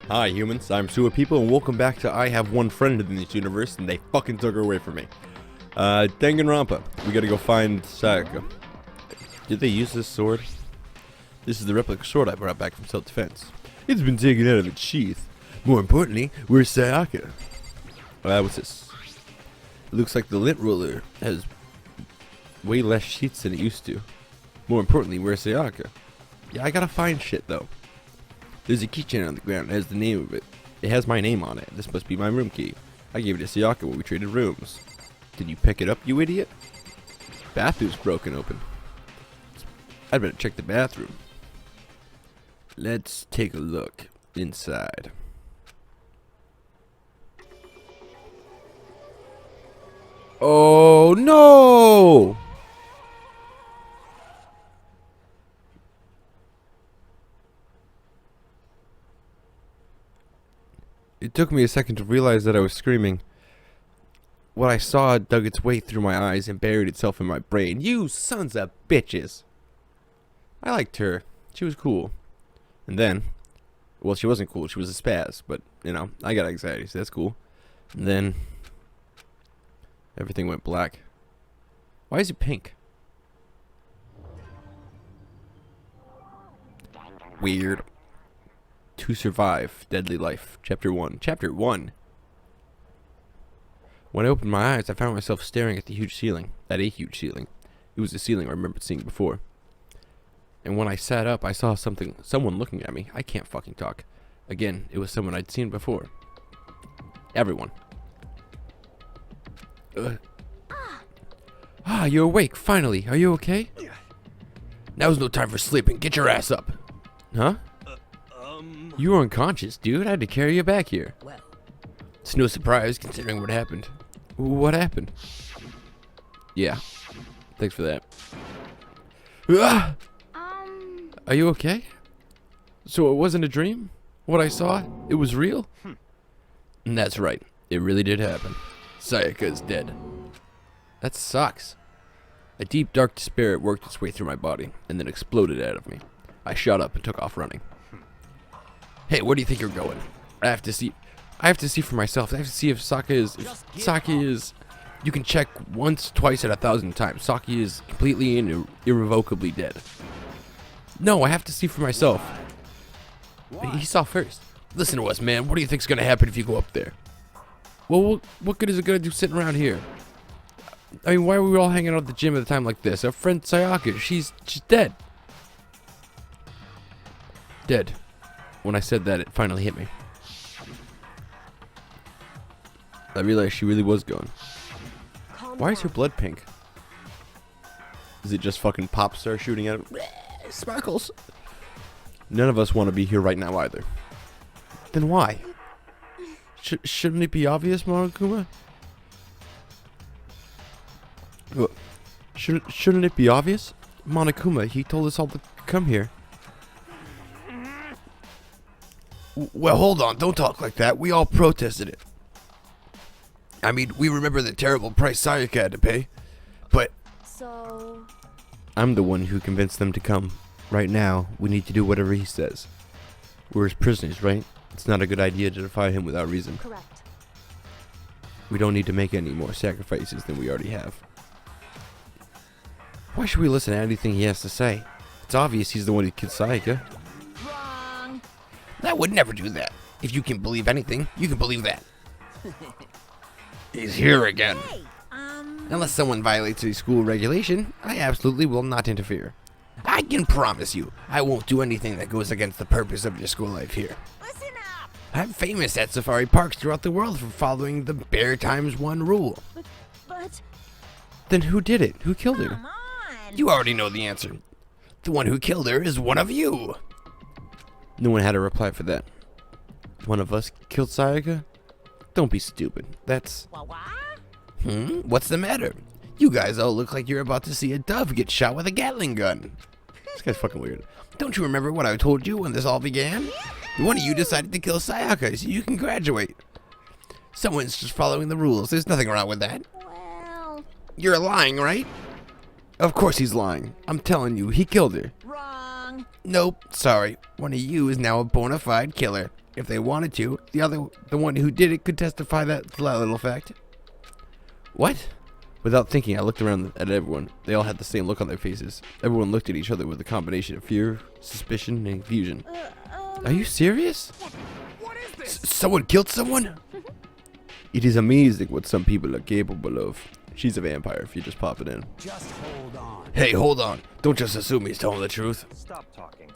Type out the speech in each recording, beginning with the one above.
Hi humans, I'm Sewer People, and welcome back to I Have One Friend in this universe, and they fucking took her away from me. Danganronpa. We gotta go find Sayaka. Did they use this sword? This is the replica sword I brought back from self-defense. It's been taken out of its sheath. More importantly, where's Sayaka? What's this? It looks like the lint roller has way less sheets than it used to. More importantly, where's Sayaka? Yeah, I gotta find shit though. There's a keychain on the ground. It has the name of it. It has my name on it. This must be my room key. I gave it to Sayaka when we traded rooms. Did you pick it up, you idiot? Bathroom's broken open. I'd better check the bathroom. Let's take a look inside. Oh no! It took me a second to realize that I was screaming. What I saw dug its way through my eyes and buried itself in my brain. You sons of bitches! I liked her. She was cool. And then, well, she wasn't cool. She was a spaz. But, you know, I got anxiety, so that's cool. And then, everything went black. Why is it pink? Weird. To Survive, Deadly Life, Chapter 1. Chapter 1? When I opened my eyes, I found myself staring at the huge ceiling. At a huge ceiling. It was the ceiling I remembered seeing before. And when I sat up, I saw someone looking at me. I can't fucking talk. Again, it was someone I'd seen before. Everyone. You're awake, finally. Are you okay? Now's no time for sleeping. Get your ass up. Huh? You were unconscious, dude. I had to carry you back here. Well, It's no surprise considering what happened. What happened? Yeah. Thanks for that. Ah! Are you okay? So it wasn't a dream? What I saw? It was real? And that's right. It really did happen. Sayaka is dead. That sucks. A deep, dark despair worked its way through my body and then exploded out of me. I shot up and took off running. Hey, where do you think you're going? I have to see for myself. I have to see if Saki is. You can check once, twice, and 1,000 times. Saki is completely and irrevocably dead. No, I have to see for myself. He saw first. Listen to us, man. What do you think's gonna happen if you go up there? Well, what good is it gonna do sitting around here? I mean, why are we all hanging out at the gym at a time like this? Our friend Sayaka, she's dead. Dead. When I said that, it finally hit me. I realized she really was gone. Why is her blood pink? Is it just fucking pop star shooting out? Sparkles. None of us want to be here right now either. Then why? Shouldn't it be obvious, Monokuma? Shouldn't it be obvious? Monokuma, he told us all to come here. Well, hold on. Don't talk like that. We all protested it. I mean, we remember the terrible price Sayaka had to pay. But so I'm the one who convinced them to come. Right now, we need to do whatever he says. We're his prisoners, right? It's not a good idea to defy him without reason. correct. We don't need to make any more sacrifices than we already have. Why should we listen to anything he has to say? It's obvious he's the one who killed Sayaka. Wrong. I would never do that. If you can believe anything, you can believe that. He's here again. Hey, Unless someone violates a school regulation, I absolutely will not interfere. I can promise you, I won't do anything that goes against the purpose of your school life here. listen up. I'm famous at safari parks throughout the world for following the Bear Times 1 rule. But Then who did it? Who killed her? come on. You already know the answer. The one who killed her is one of you. No one had a reply for that. One of us killed Sayaka? Don't be stupid. That's... What? What's the matter? You guys all look like you're about to see a dove get shot with a Gatling gun. This guy's fucking weird. Don't you remember what I told you when this all began? One of you decided to kill Sayaka so you can graduate. Someone's just following the rules. There's nothing wrong with that. Well, You're lying, right? Of course he's lying. I'm telling you, he killed her. wrong. Nope, sorry. One of you is now a bona fide killer. If they wanted to, the one who did it could testify that to that little fact. What? Without thinking, I looked around at everyone. They all had the same look on their faces. Everyone looked at each other with a combination of fear, suspicion, and confusion. Are you serious? What is this? Someone killed someone? It is amazing what some people are capable of. She's a vampire if you just pop it in. Just hold on. Hey, hold on. Don't just assume he's telling the truth. Stop talking.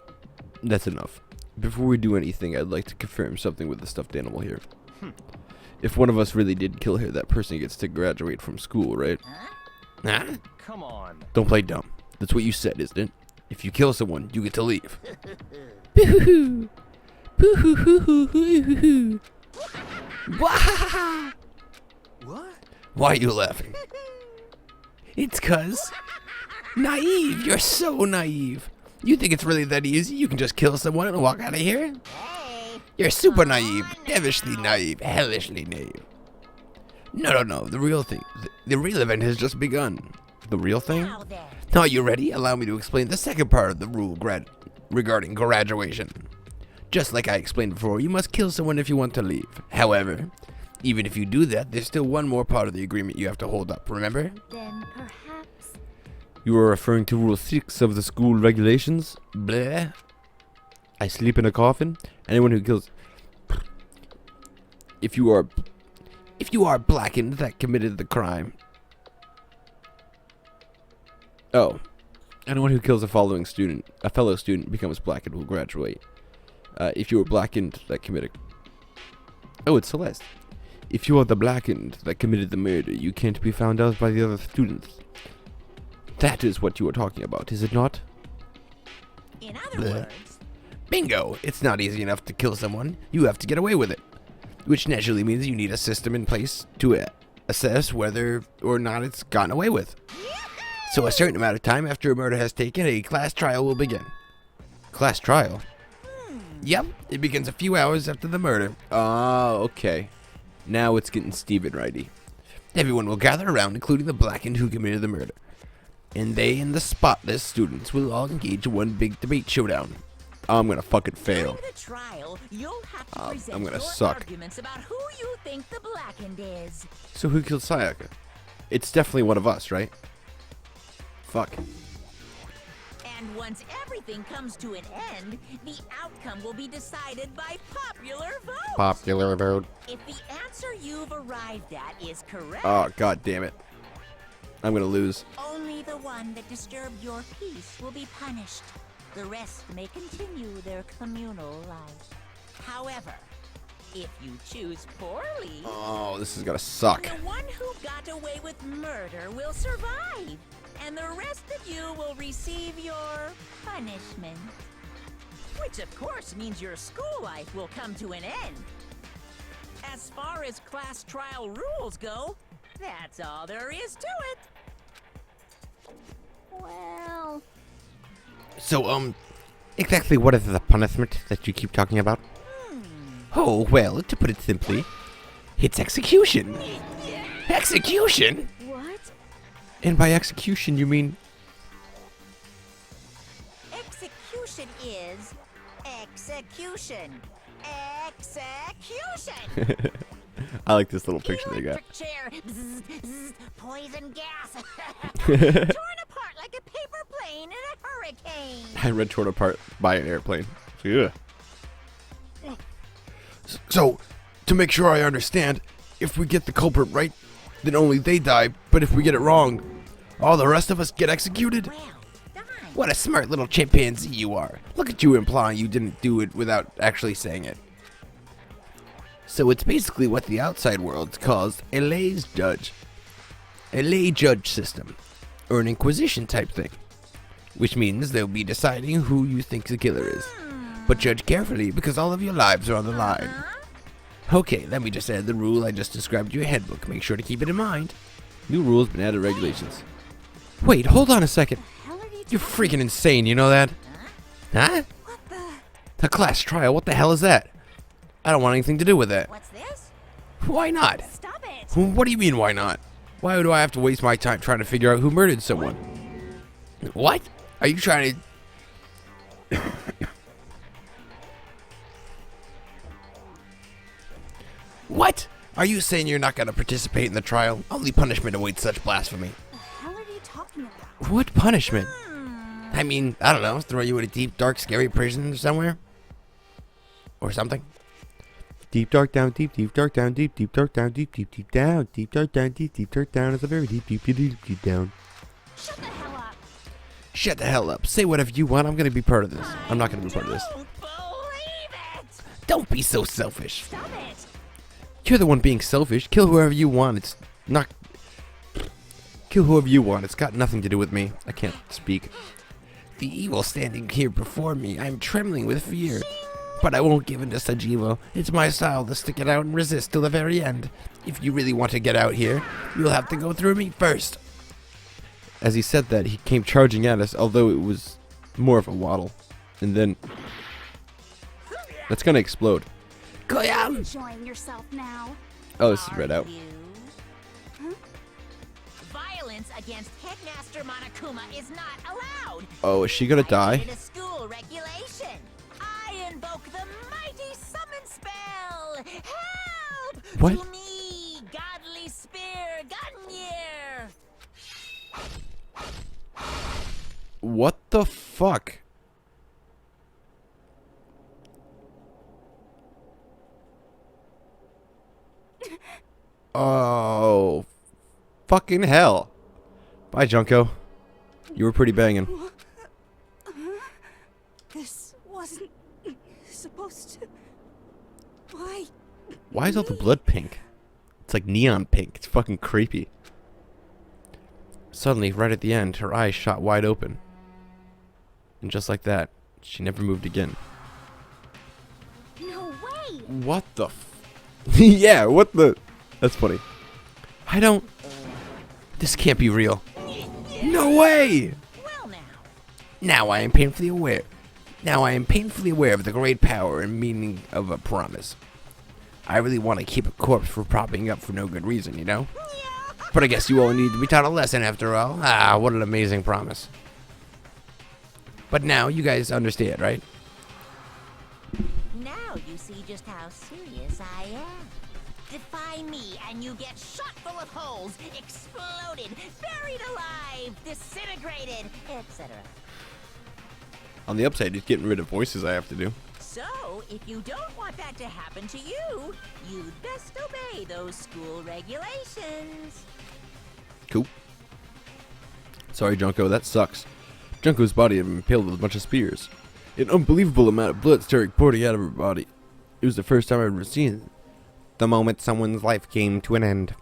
That's enough. Before we do anything, I'd like to confirm something with the stuffed animal here. If one of us really did kill her, that person gets to graduate from school, right? Huh? Come on. Don't play dumb. That's what you said, isn't it? If you kill someone, you get to leave. Boo-hoo-hoo. Boo-hoo-hoo-hoo-hoo-hoo. Wah! What? Why are you laughing? It's 'cause naive. You're so naive. You think it's really that easy? You can just kill someone and walk out of here? Hey. You're super naive, devilishly naive, hellishly naive. No. The real thing. The real event has just begun. The real thing? Now then. Now, you ready? Allow me to explain the second part of the rule regarding graduation. Just like I explained before, you must kill someone if you want to leave. However, even if you do that, there's still one more part of the agreement you have to hold up, remember? Then perhaps. You are referring to Rule 6 of the school regulations? Bleh. I sleep in a coffin? Anyone who kills... If you are blackened that committed the crime... Oh. Anyone who kills a fellow student becomes blackened will graduate. If you are blackened that committed... Oh, it's Celeste. If you are the blackened that committed the murder, you can't be found out by the other students. That is what you are talking about, is it not? In other Bleh. words. Bingo! It's not easy enough to kill someone. You have to get away with it. Which naturally means you need a system in place to assess whether or not it's gotten away with. So a certain amount of time after a murder has taken, a class trial will begin. Class trial? Yep, it begins a few hours after the murder. Oh, okay. Now it's getting Steven righty. Everyone will gather around, including the blackened who committed the murder. And they and the spotless students will all engage in one big debate showdown. I'm gonna fucking fail. During the trial, you'll have to present I'm gonna your suck. arguments about who you think the blackened is. So who killed Sayaka? It's definitely one of us, right? Fuck. And once everything comes to an end, the outcome will be decided by popular vote. Popular vote. If the answer you've arrived at is correct, Oh, god damn it. I'm gonna lose. only the one that disturbed your peace will be punished. The rest may continue their communal life. However, if you choose poorly, Oh, this is gonna suck. the one who got away with murder will survive, and the rest of you will receive your punishment. Which, of course, means your school life will come to an end. As far as class trial rules go, that's all there is to it. Well, So, exactly what is the punishment that you keep talking about? Oh, well, to put it simply, it's execution. Execution? what? And by execution, you mean... Execution is execution. Execution! I like this little picture they got. Electric chair. Bzz, bzz, poison gas. Torn apart like a paper plane in a hurricane. I read torn apart by an airplane. Yeah. So, to make sure I understand, if we get the culprit right, then only they die, but if we get it wrong, all the rest of us get executed? Well done. What a smart little chimpanzee you are. Look at you implying you didn't do it without actually saying it. So it's basically what the outside world calls a lay judge. A lay judge system. Or an inquisition type thing. Which means they'll be deciding who you think the killer is. But judge carefully because all of your lives are on the line. Okay, let me just add the rule I just described to your headbook. Make sure to keep it in mind. New rules been added regulations. Wait, hold on a second. Hell are you You're freaking insane, you know that? Huh? What the? A class trial, what the hell is that? I don't want anything to do with that. What's this? Why not? Stop it. What do you mean, why not? Why do I have to waste my time trying to figure out who murdered someone? What? Are you trying to... What? Are you saying you're not going to participate in the trial? Only punishment awaits such blasphemy. The hell are you talking about? What punishment? I mean, I don't know, throw you in a deep, dark, scary prison somewhere? Or something? Deep, dark, down, deep, deep, dark, down, deep, deep, dark, down, deep, deep, deep, down. Deep, dark, down, deep, deep, dark, down. It's a very deep, deep, deep, deep, deep down. Shut the hell up. Shut the hell up. Say whatever you want. I'm going to be part of this. I'm not going to be part of this. Don't believe it! Don't be so selfish. Stop it. You're the one being selfish. Kill whoever you want. It's not... Kill whoever you want. It's got nothing to do with me. I can't speak. The evil standing here before me. I'm trembling with fear. But I won't give in to such evil. It's my style to stick it out and resist till the very end. If you really want to get out here, you'll have to go through me first. As he said that, he came charging at us, although it was more of a waddle. And then... That's gonna explode. Koyam! Enjoying yourself now. Oh, this is read out. Huh? Violence against Headmaster Monokuma is not allowed. Oh, is she gonna die? A school regulation. I invoke the mighty summon spell. Help! What? To me, godly spear, Gunyear. What the fuck? Oh, fucking hell. Bye, Junko. You were pretty banging. This wasn't supposed to. Why? Why is all the blood pink? It's like neon pink. It's fucking creepy. Suddenly, right at the end, her eyes shot wide open. And just like that, she never moved again. No way. What the yeah, what the... That's funny. I don't... This can't be real. No way! Well now. Now I am painfully aware. Now I am painfully aware of the great power and meaning of a promise. I really want to keep a corpse from propping up for no good reason, you know? But I guess you all need to be taught a lesson after all. Ah, what an amazing promise. But now you guys understand, right? Now you see just how serious I am. Defy me and you get shot full of holes, exploded, buried alive, disintegrated, etc. On the upside, he's getting rid of voices I have to do. So, if you don't want that to happen to you, you'd best obey those school regulations. Cool. Sorry, Junko, that sucks. Junko's body had been impaled with a bunch of spears. An unbelievable amount of blood started pouring out of her body. It was the first time I'd ever seen it. The moment someone's life came to an end.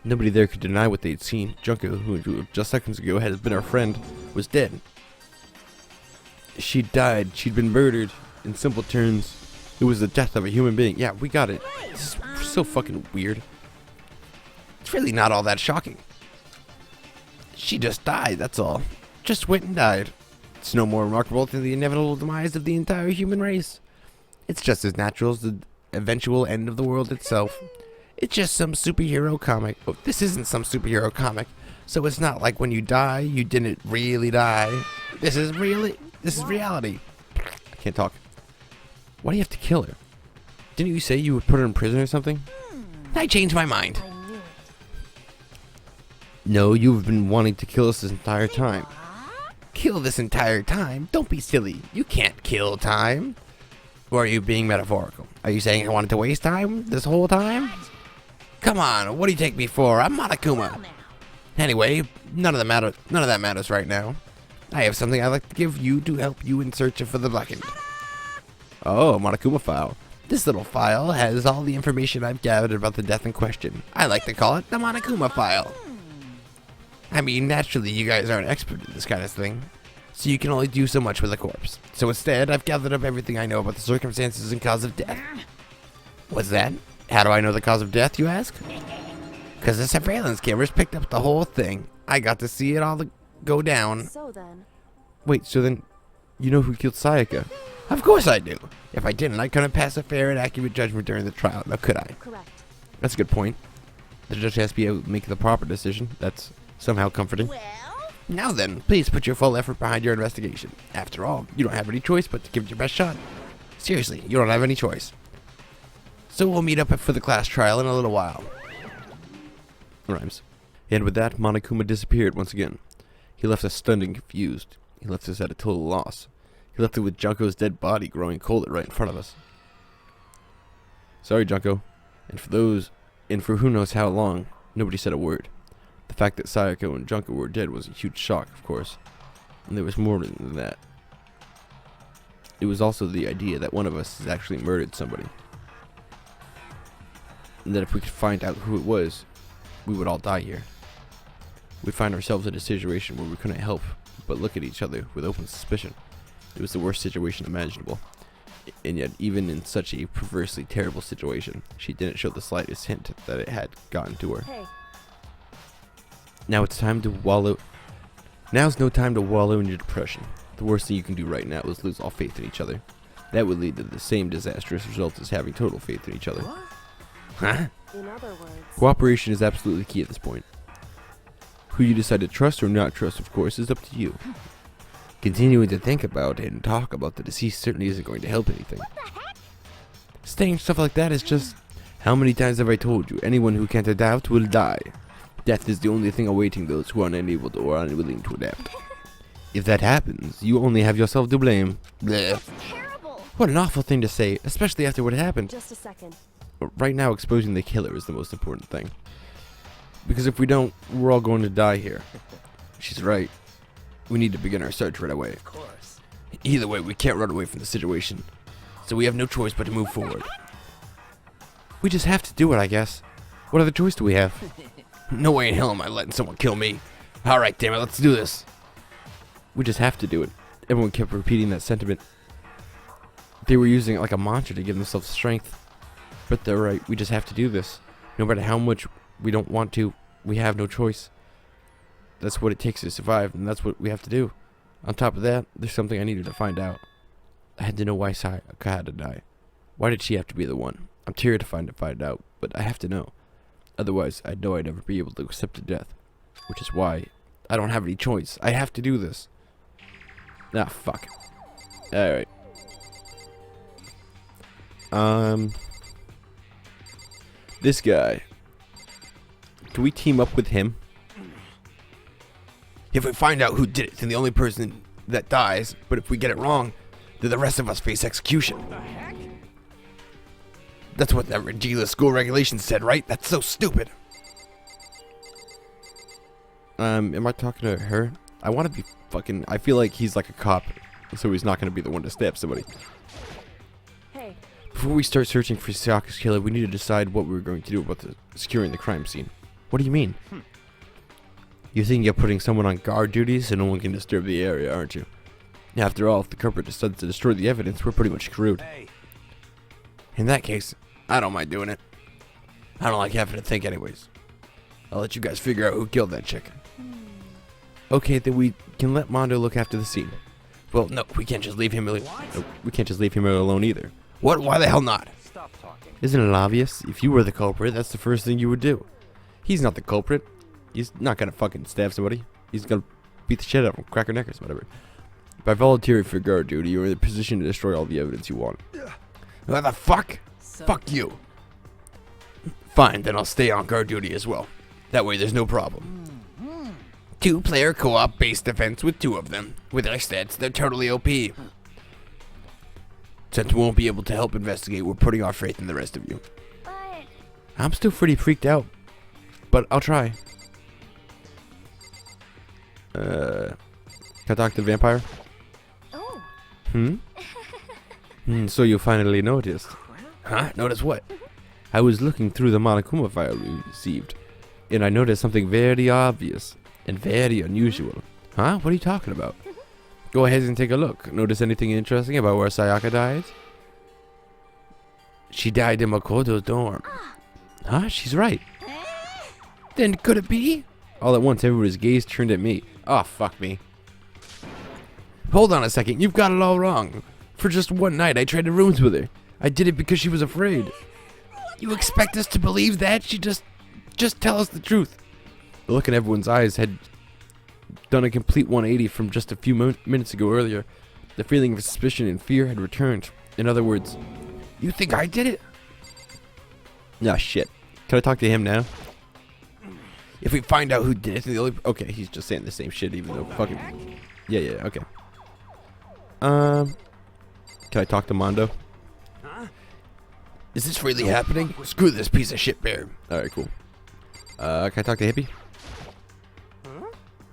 Nobody there could deny what they'd seen. Junko, who just seconds ago had been our friend, was dead. She died. She'd been murdered. In simple terms, it was the death of a human being. Yeah, we got it. This is so fucking weird. It's really not all that shocking. She just died, that's all. Just went and died. It's no more remarkable than the inevitable demise of the entire human race. It's just as natural as the eventual end of the world itself. It's just some superhero comic. Oh, this isn't some superhero comic. So it's not like when you die, you didn't really die. This is reality. I can't talk. Why do you have to kill her? Didn't you say you would put her in prison or something? I changed my mind. I knew it. No, you've been wanting to kill us this entire time. Kill this entire time? Don't be silly. You can't kill time. Or are you being metaphorical? Are you saying I wanted to waste time this whole time? Come on, what do you take me for? I'm Monokuma. Well now. Anyway, none of that matters right now. I have something I'd like to give you to help you in search for the blackened. Oh, Monokuma file. This little file has all the information I've gathered about the death in question. I like to call it the Monokuma file. I mean, naturally, you guys aren't expert at this kind of thing, so you can only do so much with a corpse. So instead, I've gathered up everything I know about the circumstances and cause of death. What's that? How do I know the cause of death, you ask? Because the surveillance cameras picked up the whole thing. I got to see it all go down. So then. Wait, so then, you know who killed Sayaka? Of course I do. If I didn't, I couldn't pass a fair and accurate judgment during the trial. Now, could I? Correct. That's a good point. The judge has to be able to make the proper decision. That's somehow comforting. Well, Now then, please put your full effort behind your investigation. After all, you don't have any choice but to give it your best shot. Seriously, you don't have any choice. So we'll meet up for the class trial in a little while. Rhymes. And with that, Monokuma disappeared once again. He left us stunned and confused. He left us at a total loss. He left it with Junko's dead body growing cold right in front of us. Sorry, Junko. And for who knows how long, nobody said a word. The fact that Sayako and Junko were dead was a huge shock, of course. And there was more than that. It was also the idea that one of us has actually murdered somebody. And that if we could find out who it was, we would all die here. We'd find ourselves in a situation where we couldn't help but look at each other with open suspicion. It was the worst situation imaginable. And yet, even in such a perversely terrible situation, she didn't show the slightest hint that it had gotten to her. Hey. Now's no time to wallow in your depression. The worst thing you can do right now is lose all faith in each other. That would lead to the same disastrous result as having total faith in each other. What? Huh? In other words, Cooperation is absolutely key at this point. Who you decide to trust or not trust, of course, is up to you. Continuing to think about and talk about the deceased certainly isn't going to help anything. Saying stuff like that is just... How many times have I told you, anyone who can't adapt will die. Death is the only thing awaiting those who are unable to or unwilling to adapt. If that happens, you only have yourself to blame. Blech. That's terrible. What an awful thing to say, especially after what happened. just a second. Right now, exposing the killer is the most important thing. Because if we don't, we're all going to die here. She's right. We need to begin our search right away. Of course. Either way, we can't run away from the situation. So we have no choice but to move forward. We just have to do it, I guess. What other choice do we have? No way in hell am I letting someone kill me. Alright, damn it, let's do this. We just have to do it. Everyone kept repeating that sentiment. They were using it like a mantra to give themselves strength. But they're right, we just have to do this. No matter how much we don't want to, we have no choice. That's what it takes to survive, and that's what we have to do. On top of that, there's something I needed to find out. I had to know why Sayaka had to die. Why did she have to be the one? I'm terrified to find out, but I have to know. Otherwise, I know I'd never be able to accept a death. Which is why I don't have any choice. I have to do this. Ah, fuck. Alright. This guy. Can we team up with him? If we find out who did it, then the only person that dies. But if we get it wrong, then the rest of us face execution. What the heck? That's what that ridiculous school regulation said, right? That's so stupid. Am I talking to her? I want to be fucking... I feel like he's like a cop, so he's not going to be the one to stab somebody. Hey. Before we start searching for Sayaka's killer, we need to decide what we're going to do about securing the crime scene. What do you mean? You think you're putting someone on guard duty so no one can disturb the area, aren't you? After all, if the culprit decides to destroy the evidence, we're pretty much screwed. Hey. In that case, I don't mind doing it. I don't like having to think anyways. I'll let you guys figure out who killed that chick. Okay, then we can let Mondo look after the scene. Well, no, we can't just leave him alone. No, we can't just leave him alone either. What? Why the hell not? Stop talking. Isn't it obvious? If you were the culprit, that's the first thing you would do. He's not the culprit. He's not gonna fucking stab somebody. He's gonna beat the shit out of him, crack her neck or whatever. By volunteering for guard duty, you're in a position to destroy all the evidence you want. What the fuck? Fuck you. Fine, then I'll stay on guard duty as well. That way there's no problem. 2-player co-op based defense with 2 of them. With their stats, they're totally OP. Since we won't be able to help investigate, we're putting our faith in the rest of you. But I'm still pretty freaked out, but I'll try. Can I talk to the vampire? oh, So you finally noticed. Huh? Notice what? I was looking through the Monokuma file we received, and I noticed something very obvious and very unusual. Huh? What are you talking about? Go ahead and take a look. Notice anything interesting about where Sayaka died? She died in Makoto's dorm. Huh? She's right. Then could it be? All at once, everybody's gaze turned at me. Oh, fuck me. Hold on a second. You've got it all wrong. For just one night, I traded rooms with her. I did it because she was afraid. You expect us to believe that? She just tell us the truth. The look in everyone's eyes had done a complete 180 from just a few minutes ago earlier. The feeling of suspicion and fear had returned. In other words, you think I did it? No shit. Can I talk to him now? If we find out who did it, the only okay, he's just saying the same shit, even though fucking yeah, okay. Can I talk to Mondo? Huh? Is this really happening? Screw this piece of shit bear. All right, cool. Can I talk to Hippie?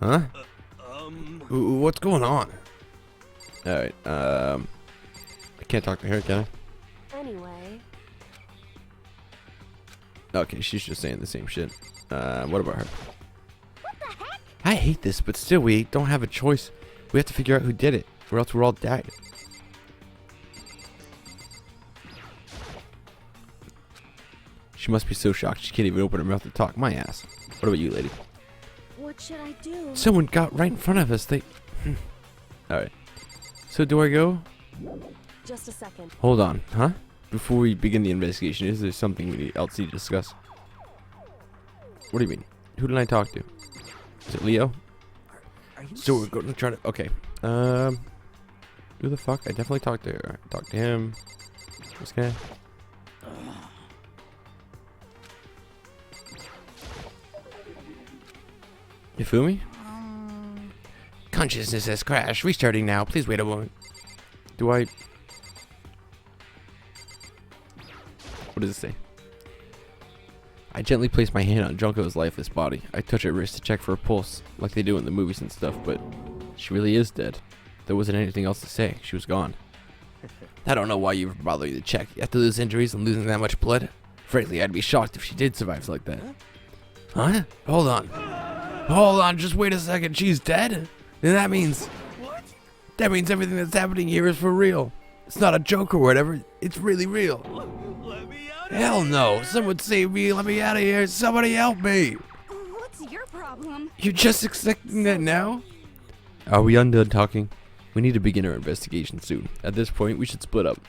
Huh? What's going on? All right. I can't talk to her, can I? Anyway. Okay, she's just saying the same shit. What about her? What the heck? I hate this, but still, we don't have a choice. We have to figure out who did it, or else we're all dead. She must be so shocked she can't even open her mouth to talk. My ass. What about you, lady? What should I do? Someone got right in front of us. They. Alright. So, do I go? Just a second. Hold on, huh? Before we begin the investigation, is there something we else need to discuss? What do you mean? Who did I talk to? Is it Leo? Are you So we're going to try to. Okay. Who the fuck? I definitely talked to her. Talked to him. This guy. You feel me? Consciousness has crashed. Restarting now. Please wait a moment. Do I? What does it say? I gently place my hand on Junko's lifeless body. I touch her wrist to check for a pulse, like they do in the movies and stuff, but she really is dead. There wasn't anything else to say. She was gone. I don't know why you were bothering to check. After those injuries and losing that much blood, frankly, I'd be shocked if she did survive like that. Huh? Hold on. Hold on, just wait a second. She's dead? And that means... What? That means everything that's happening here is for real. It's not a joke or whatever. It's really real. Let me out. Hell no. Someone save me. Let me out of here. Somebody help me. What's your problem? You're just accepting that now? Are we undone talking? We need to begin our investigation soon. At this point, we should split up.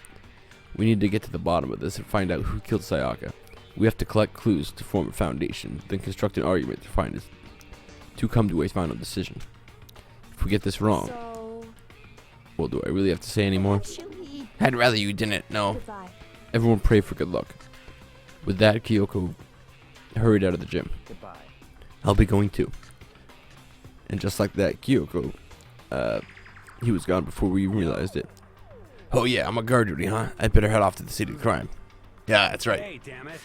We need to get to the bottom of this and find out who killed Sayaka. We have to collect clues to form a foundation, then construct an argument to come to a final decision. If we get this wrong, So, well, do I really have to say any more? Should we? I'd rather you didn't. No. goodbye. Everyone pray for good luck. With that, Kyoko hurried out of the gym. Goodbye. I'll be going too. And just like that, Kyoko, he was gone before we even realized it. Oh yeah, I'm on guard duty, huh? I'd better head off to the scene of the crime. Yeah, that's right. Hey, damn it.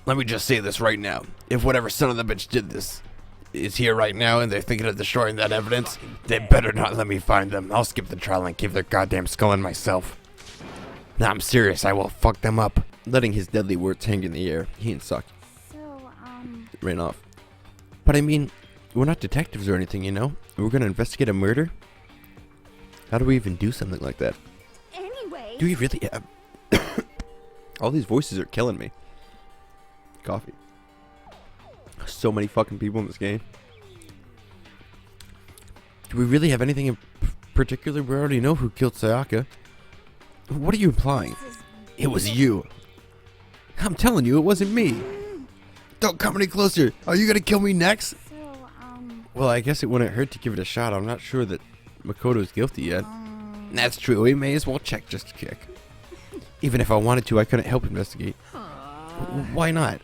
Let me just say this right now. If whatever son of the bitch did this is here right now and they're thinking of destroying that evidence, they better not let me find them. I'll skip the trial and keep their goddamn skull in myself. Nah, I'm serious. I will fuck them up. Letting his deadly words hang in the air, he and Saki So, ran off. But I mean, we're not detectives or anything, you know? We're gonna investigate a murder? How do we even do something like that? anyway. Do we really have... All these voices are killing me. Coffee. So many fucking people in this game. Do we really have anything in particular? We already know who killed Sayaka. What are you implying? This is It was you. I'm telling you, it wasn't me. Don't come any closer. Are you gonna kill me next? so, Well, I guess it wouldn't hurt to give it a shot. I'm not sure that Makoto's guilty yet. That's true. We may as well check just to kick. Even if I wanted to, I couldn't help investigate. Why not?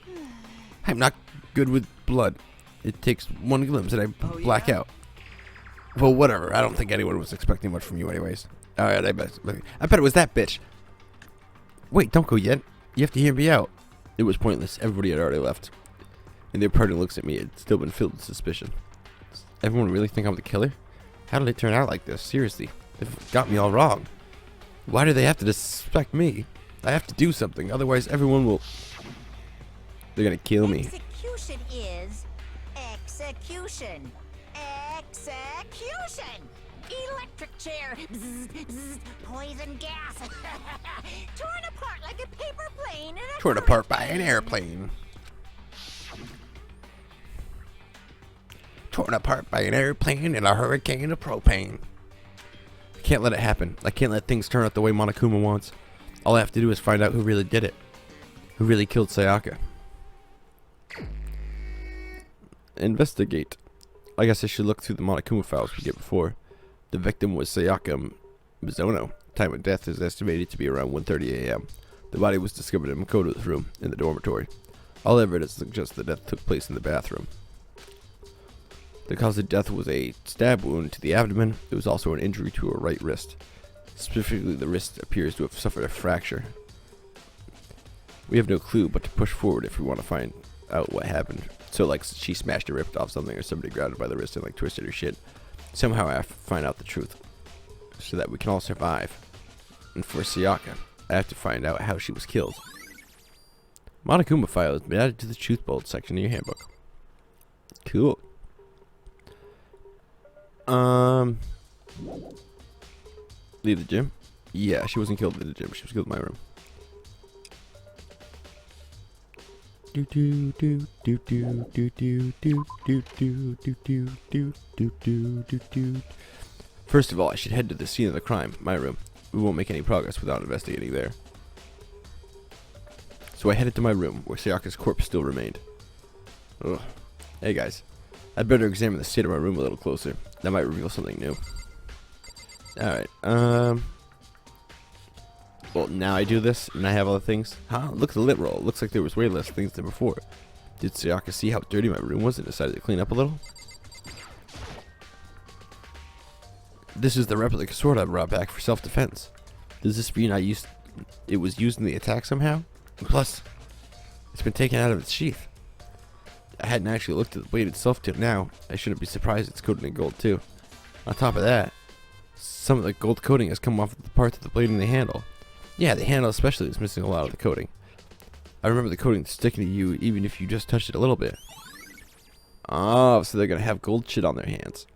I'm not good with blood. It takes one glimpse and I black out. Well, whatever. I don't think anyone was expecting much from you anyways. Alright, I bet it was that bitch. Wait, don't go yet. You have to hear me out. It was pointless. Everybody had already left. And their party looks at me. It's still been filled with suspicion. Does everyone really think I'm the killer? How did it turn out like this? Seriously. They've got me all wrong. Why do they have to suspect me? I have to do something. Otherwise, everyone will... They're gonna kill me. Execution is execution. Execution. Electric chair. Bzz, bzz, poison gas. Torn apart like a paper plane. In a Torn apart by an airplane. Torn apart by an airplane and a hurricane of propane. I can't let it happen. I can't let things turn out the way Monokuma wants. All I have to do is find out who really did it. Who really killed Sayaka. Investigate. I guess I should look through the Monokuma files we get before. The victim was Sayaka Mizono. Time of death is estimated to be around 1:30 a.m. The body was discovered in Makoto's room in the dormitory. All evidence suggests the death took place in the bathroom. The cause of death was a stab wound to the abdomen. It was also an injury to her right wrist. Specifically, the wrist appears to have suffered a fracture. We have no clue but to push forward if we want to find out what happened. So, like, she smashed or ripped off something, or somebody grabbed her by the wrist and, like, twisted her shit. Somehow I have to find out the truth, so that we can all survive. And for Sayaka, I have to find out how she was killed. Monokuma file has been added to the Truth Bolt section of your handbook. Cool. Leave the gym? Yeah, she wasn't killed in the gym. She was killed in my room. First of all, I should head to the scene of the crime, my room. We won't make any progress without investigating there. So I headed to my room, where Sayaka's corpse still remained. Ugh. Hey guys, I'd better examine the state of my room a little closer. That might reveal something new. Alright, well, now I do this, and I have other things. Huh? Look at the lit roll. It looks like there was way less things than before. Did Sayaka see how dirty my room was and decided to clean up a little? This is the replica sword I brought back for self-defense. Does this mean it was used in the attack somehow? And plus, it's been taken out of its sheath. I hadn't actually looked at the blade itself till now. I shouldn't be surprised it's coated in gold too. On top of that, some of the gold coating has come off of the parts of the blade and the handle. Yeah, the handle especially is missing a lot of the coating. I remember the coating sticking to you even if you just touched it a little bit. Oh, so they're gonna have gold shit on their hands.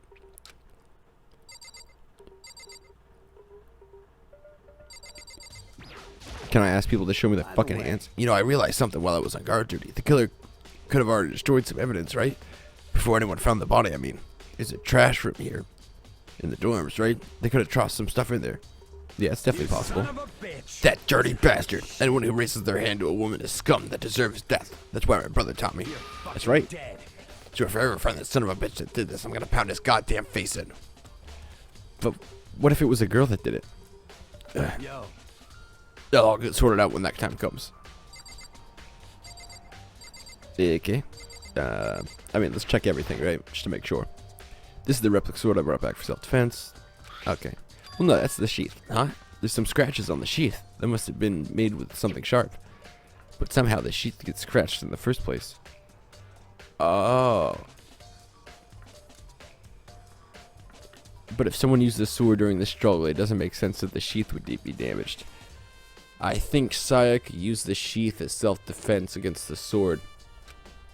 Can I ask people to show me their fucking hands? You know, I realized something while I was on guard duty. The killer could have already destroyed some evidence, right? Before anyone found the body, I mean. It's a trash room here. In the dorms, right? They could have tossed some stuff in there. Yeah, it's definitely possible. That dirty bastard. Anyone who raises their hand to a woman is scum that deserves death. That's why my brother taught me. That's right. So if I ever find that son of a bitch that did this, I'm gonna pound his goddamn face in. But what if it was a girl that did it? Yo. They'll all get sorted out when that time comes. Okay. I mean, let's check everything, right? Just to make sure. This is the replica sword I brought back for self-defense. Okay. Well, no, that's the sheath, huh? There's some scratches on the sheath. That must have been made with something sharp. But somehow the sheath gets scratched in the first place. Oh. But if someone used this sword during the struggle, it doesn't make sense that the sheath would be damaged. I think Sayaka used the sheath as self-defense against the sword.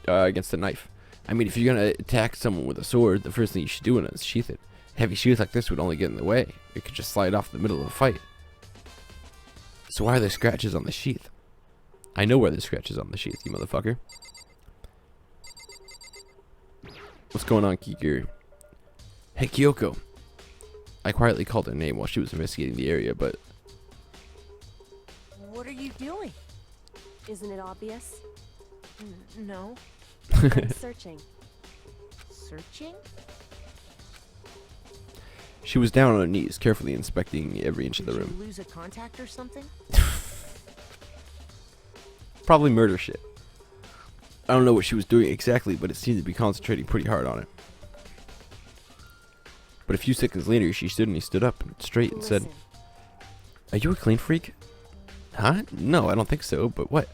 Against the knife. I mean, if you're gonna attack someone with a sword, the first thing you should do is sheath it. Heavy sheath like this would only get in the way. It could just slide off the middle of a fight. So why are there scratches on the sheath? I know where there's scratches on the sheath, you motherfucker. What's going on, Kikiri? Hey, Kyoko. I quietly called her name while she was investigating the area, but... What are you doing? Isn't it obvious? No. I'm searching. Searching? She was down on her knees, carefully inspecting every inch of the Did room. you lose a contact or something? Probably murder shit. I don't know what she was doing exactly, but it seemed to be concentrating pretty hard on it. But a few seconds later, she suddenly stood up straight and said, Listen, "Are you a clean freak?" Huh? No, I don't think so, but what?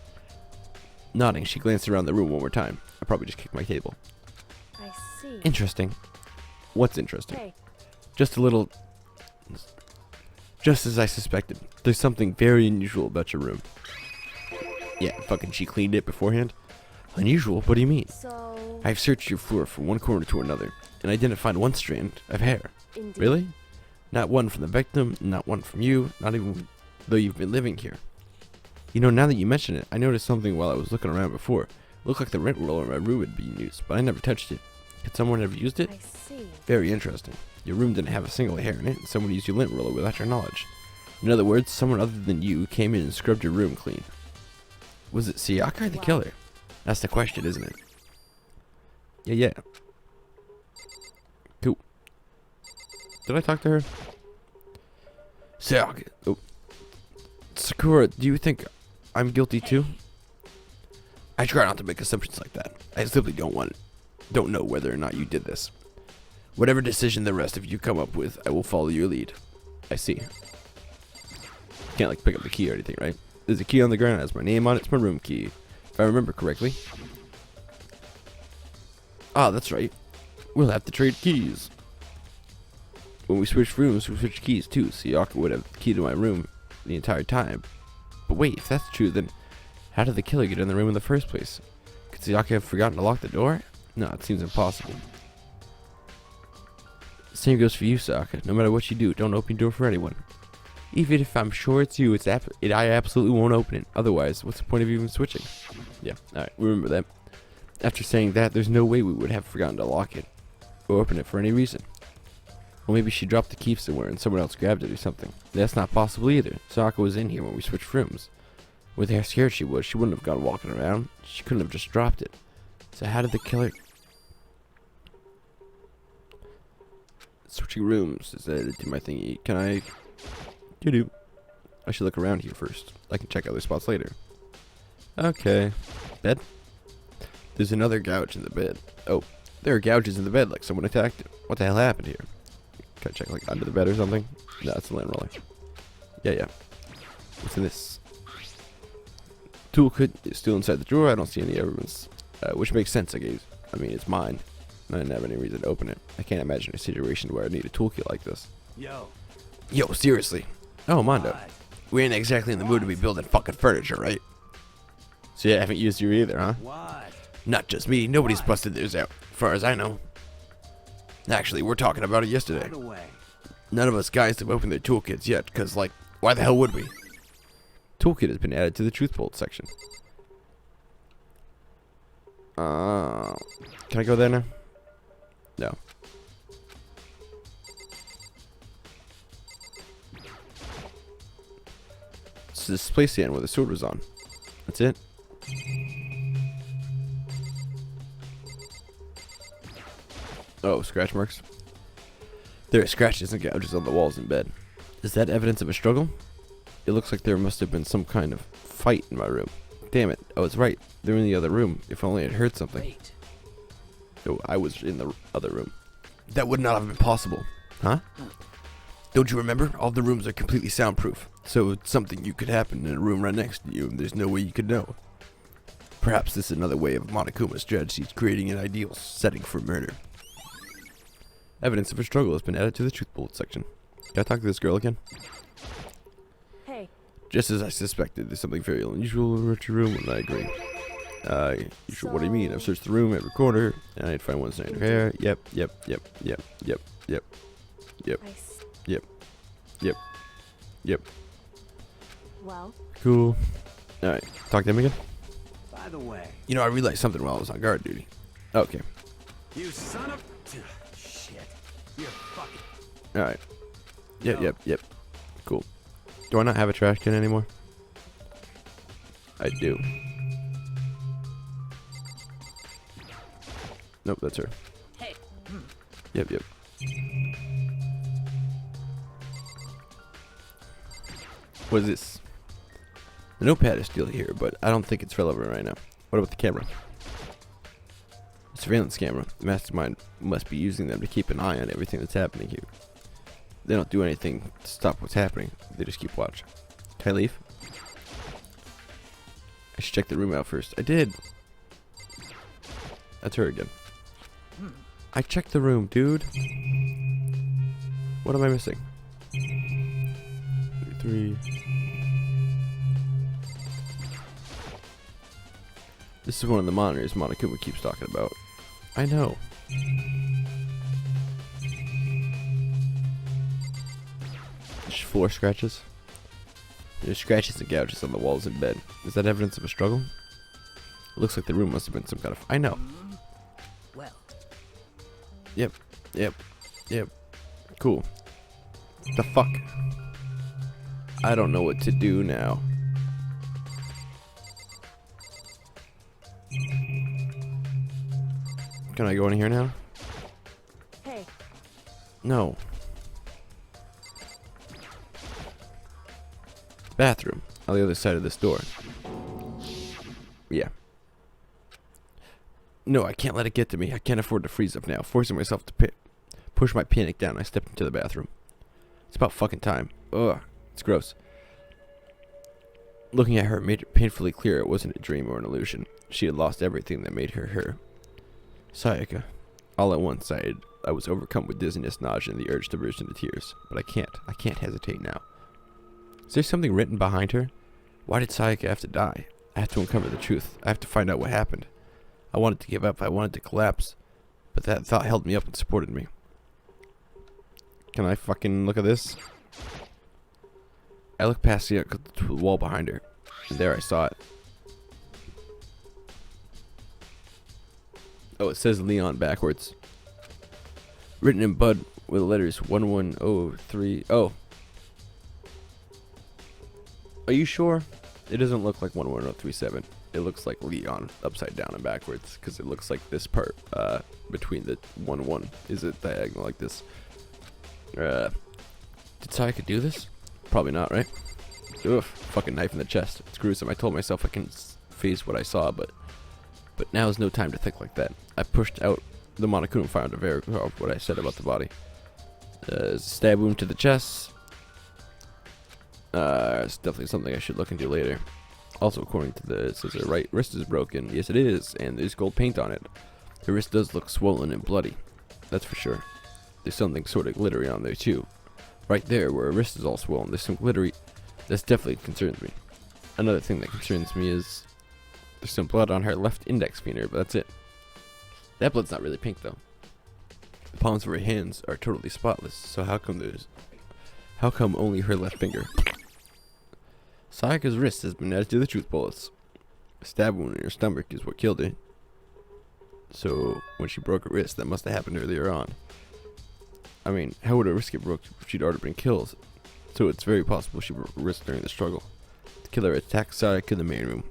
Nodding, she glanced around the room one more time. I probably just kicked my table. I see. Interesting. What's interesting? Hey, Just a little... Just as I suspected. There's something very unusual about your room. Yeah, fucking she cleaned it beforehand? Unusual? What do you mean? so... I've searched your floor from one corner to another, and I didn't find one strand of hair. Indeed. Really? Not one from the victim, not one from you, not even though you've been living here. You know, now that you mention it, I noticed something while I was looking around before. It looked like the rent roller in my room had been used, but I never touched it. Had someone ever used it? I see. Very interesting. Your room didn't have a single hair in it, and someone used your lint roller without your knowledge. In other words, someone other than you came in and scrubbed your room clean. Was it Sayaka or the Wow. killer? That's the question, isn't it? Yeah. Cool. Did I talk to her? Sayaka. Oh. Sakura, do you think I'm guilty too? I try not to make assumptions like that. I simply don't know whether or not you did this. Whatever decision the rest of you come up with, I will follow your lead. I see. Can't like pick up the key or anything, right? There's a key on the ground that has my name on it. It's my room key. If I remember correctly. Ah, that's right. We'll have to trade keys. When we switched rooms, we switched keys too. Sayaka would have the key to my room the entire time. But wait, if that's true, then how did the killer get in the room in the first place? Could Sayaka have forgotten to lock the door? No, it seems impossible. Same goes for you, Sayaka. No matter what you do, don't open your door for anyone. Even if I'm sure it's you, I absolutely won't open it. Otherwise, what's the point of even switching? Yeah, alright, remember that. After saying that, there's no way we would have forgotten to lock it. Or open it for any reason. Well, maybe she dropped the key somewhere and someone else grabbed it or something. That's not possible either. Sayaka was in here when we switched rooms. With how scared she was, she wouldn't have gone walking around. She couldn't have just dropped it. So how did the killer... Switching rooms. Is that to my thingy? Can I... I should look around here first. I can check other spots later. Okay. Bed? There's another gouge in the bed. Oh, there are gouges in the bed like someone attacked it. What the hell happened here? Can I check like under the bed or something? No, it's a land roller. Yeah. What's in this? Toolkit is still inside the drawer. I don't see any evidence. Which makes sense, I guess. I mean, it's mine. And I didn't have any reason to open it. I can't imagine a situation where I need a toolkit like this. Yo, seriously. Oh, Mondo. We ain't exactly in the mood to be building fucking furniture, right? So yeah, I haven't used you either, huh? What? Not just me. Nobody's busted theirs out, as far as I know. Actually, we're talking about it yesterday. Right away. None of us guys have opened their toolkits yet, because, like, why the hell would we? Toolkit has been added to the Truth Bolt section. Can I go there now? No. It's this place the end where the sword was on. That's it. Oh, scratch marks. There are scratches and gouges on the walls in bed. Is that evidence of a struggle? It looks like there must have been some kind of fight in my room. Damn it. I was right. They're in the other room. If only I'd heard something. Wait. Oh, I was in the other room. That would not have been possible. Huh? Don't you remember? All the rooms are completely soundproof. So something you could happen in a room right next to you and there's no way you could know. Perhaps this is another way of Monokuma's strategy, creating an ideal setting for murder. Evidence of a struggle has been added to the Truth Bullet section. Can I talk to this girl again? Hey, Just as I suspected, there's something very unusual about your room, and I agree. What do you mean? I've searched the room, every corner, and I'd find one sign of hair. Yep. Well, Cool. Alright, talk to him again. By the way, You know, I realized something while I was on guard duty. Okay. you son of... Shit. You're fucking... Alright. Yep. Cool. Do I not have a trash can anymore? I do. Nope, that's her. Hey. Yep. What is this? The notepad is still here, but I don't think it's relevant right now. What about the camera? Surveillance camera. The mastermind must be using them to keep an eye on everything that's happening here. They don't do anything to stop what's happening. They just keep watch. Can I leave? I should check the room out first. I did. That's her again. I checked the room, dude. What am I missing? 3. This is one of the monitors Monokuma keeps talking about. I know. Just floor scratches. There's scratches and gouges on the walls in bed. Is that evidence of a struggle? It looks like the room must have been some kind of... I know. Well, Yep. Cool. The fuck? I don't know what to do now. Can I go in here now? hey, No. Bathroom. On the other side of this door. Yeah. No, I can't let it get to me. I can't afford to freeze up now. Forcing myself to push my panic down, I stepped into the bathroom. It's about fucking time. Ugh, it's gross. Looking at her made it painfully clear it wasn't a dream or an illusion. She had lost everything that made her her. Sayaka. All at once, I was overcome with dizziness, nausea, and the urge to burst into tears. But I can't hesitate now. Is there something written behind her? Why did Sayaka have to die? I have to uncover the truth. I have to find out what happened. I wanted to give up. I wanted to collapse. But that thought held me up and supported me. Can I fucking look at this? I looked past the wall behind her. And there I saw it. Oh, it says Leon backwards. Written in bud with the letters 1103. Oh. Are you sure? It doesn't look like 11037. It looks like Leon upside down and backwards, because it looks like this part between the 1 is a diagonal like this. Did Sayaka do this? Probably not, right? Oof, fucking knife in the chest. It's gruesome. I told myself I can face what I saw, but now is no time to think like that. I pushed out the Monokuma file to verify what I said about the body. Stab wound to the chest. It's definitely something I should look into later. Also, according to it says her right wrist is broken. Yes, it is, and there's gold paint on it. The wrist does look swollen and bloody. That's for sure. There's something sort of glittery on there, too. Right there, where her wrist is all swollen, there's some glittery. This definitely concerns me. Another thing that concerns me is there's some blood on her left index finger, but that's it. That blood's not really pink, though. The palms of her hands are totally spotless, so how come only her left finger? Sayaka's wrist has been added to the truth bullets. A stab wound in her stomach is what killed her. So, when she broke her wrist, that must have happened earlier on. I mean, how would her wrist get broke if she'd already been killed? So it's very possible she broke her wrist during the struggle. The killer attacked Sayaka in the main room,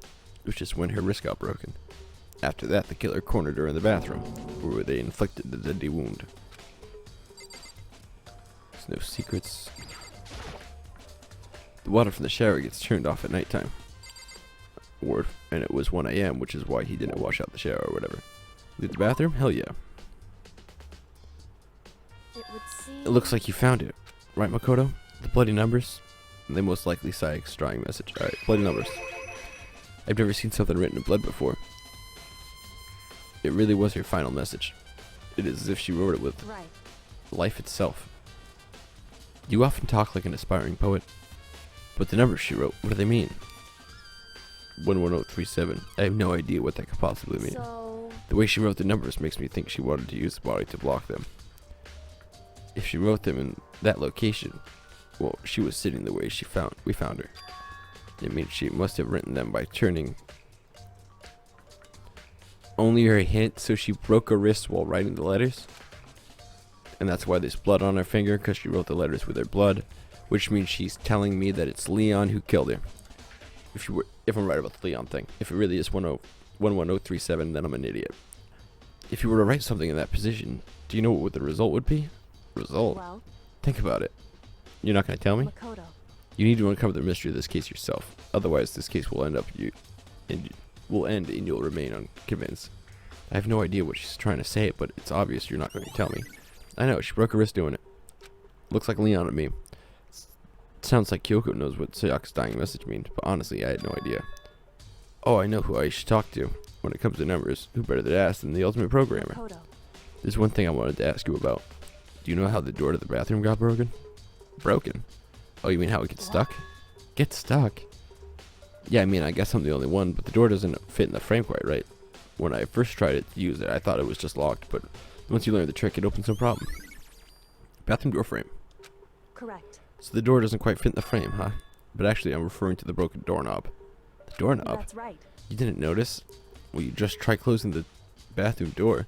which is when her wrist got broken. After that, the killer cornered her in the bathroom, where they inflicted the deadly wound. There's no secrets. The water from the shower gets turned off at nighttime. And it was 1 a.m., which is why he didn't wash out the shower or whatever. Leave the bathroom? Hell yeah. It looks like you found it. Right, Makoto? The bloody numbers? They most likely Sayaka's drawing message. Alright, bloody numbers. I've never seen something written in blood before. It really was her final message. It is as if she wrote it with life itself. You often talk like an aspiring poet. But the numbers she wrote, what do they mean? 11037. I have no idea what that could possibly mean. The way she wrote the numbers makes me think she wanted to use the body to block them. If she wrote them in that location, well, she was sitting the way we found her. It means she must have written them by turning only her hand, so she broke her wrist while writing the letters. And that's why there's blood on her finger, because she wrote the letters with her blood. Which means she's telling me that it's Leon who killed her. If I'm right about the Leon thing. If it really is 11037, then I'm an idiot. If you were to write something in that position, do you know what the result would be? Result? Well, think about it. You're not going to tell me? Makoto. You need to uncover the mystery of this case yourself. Otherwise, this case will end and you'll remain unconvinced. I have no idea what she's trying to say, but it's obvious you're not going to tell me. I know, she broke her wrist doing it. Looks like Leon to me. Sounds like Kyoko knows what Sayaka's dying message means, but honestly, I had no idea. Oh, I know who I should talk to. When it comes to numbers, who better to ask than the ultimate programmer? Makoto. There's one thing I wanted to ask you about. Do you know how the door to the bathroom got broken? Broken? Oh, you mean how it gets stuck? Get stuck? Yeah, I mean, I guess I'm the only one, but the door doesn't fit in the frame quite right. When I first tried to use it, I thought it was just locked, but once you learn the trick, it opens no problem. Bathroom door frame. Correct. So the door doesn't quite fit in the frame, huh? But actually, I'm referring to the broken doorknob. The doorknob? That's right. You didn't notice? Well, you just try closing the bathroom door.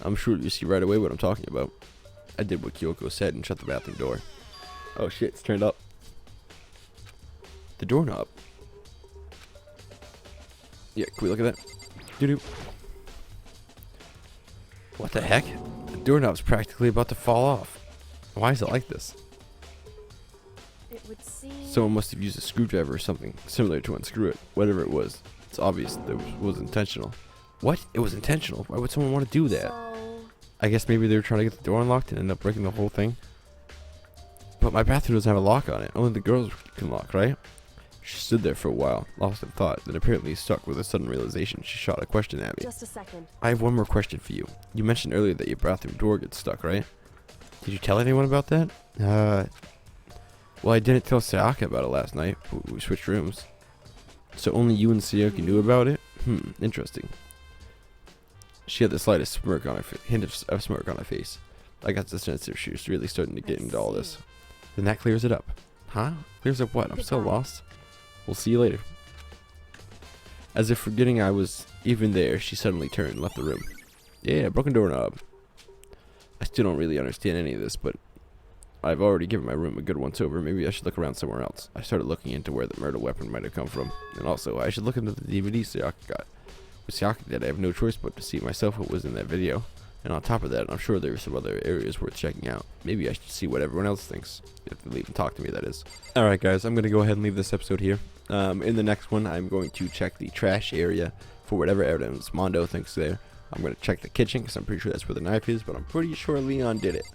I'm sure you see right away what I'm talking about. I did what Kyoko said and shut the bathroom door. Oh shit, it's turned up. The doorknob. Yeah, can we look at that? Doo-doo. What the heck? The doorknob's practically about to fall off. Why is it like this? It would seem. Someone must have used a screwdriver or something similar to unscrew it. Whatever it was, It's obvious that it was intentional. What? It was intentional? Why would someone want to do that? So, I guess maybe they were trying to get the door unlocked and end up breaking the whole thing. But my bathroom doesn't have a lock on it. Only the girls can lock, right? She stood there for a while, lost in thought, then apparently stuck with a sudden realization. She shot a question at me. just a second. I have one more question for you. You mentioned earlier that your bathroom door gets stuck, right? Did you tell anyone about that? Well, I didn't tell Sayaka about it last night. We switched rooms. So only you and Sayaka knew about it? Interesting. She had the slightest smirk on her hint of smirk on her face. I got the sense that she was really starting to get into all this. Then that clears it up. Huh? Clears up what? I'm so lost. We'll see you later. As if forgetting I was even there, she suddenly turned and left the room. Yeah, broken doorknob. I still don't really understand any of this, but I've already given my room a good once over. Maybe I should look around somewhere else. I started looking into where the murder weapon might have come from. And also, I should look into the DVD Sayaka got. With Sayaka did, I have no choice but to see myself what was in that video. And on top of that, I'm sure there are some other areas worth checking out. Maybe I should see what everyone else thinks. If they leave and talk to me, that is. Alright guys, I'm going to go ahead and leave this episode here. In the next one, I'm going to check the trash area for whatever evidence Mondo thinks there. I'm going to check the kitchen because I'm pretty sure that's where the knife is, but I'm pretty sure Leon did it.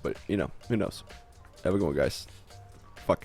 But, you know, who knows. Have a good one, guys.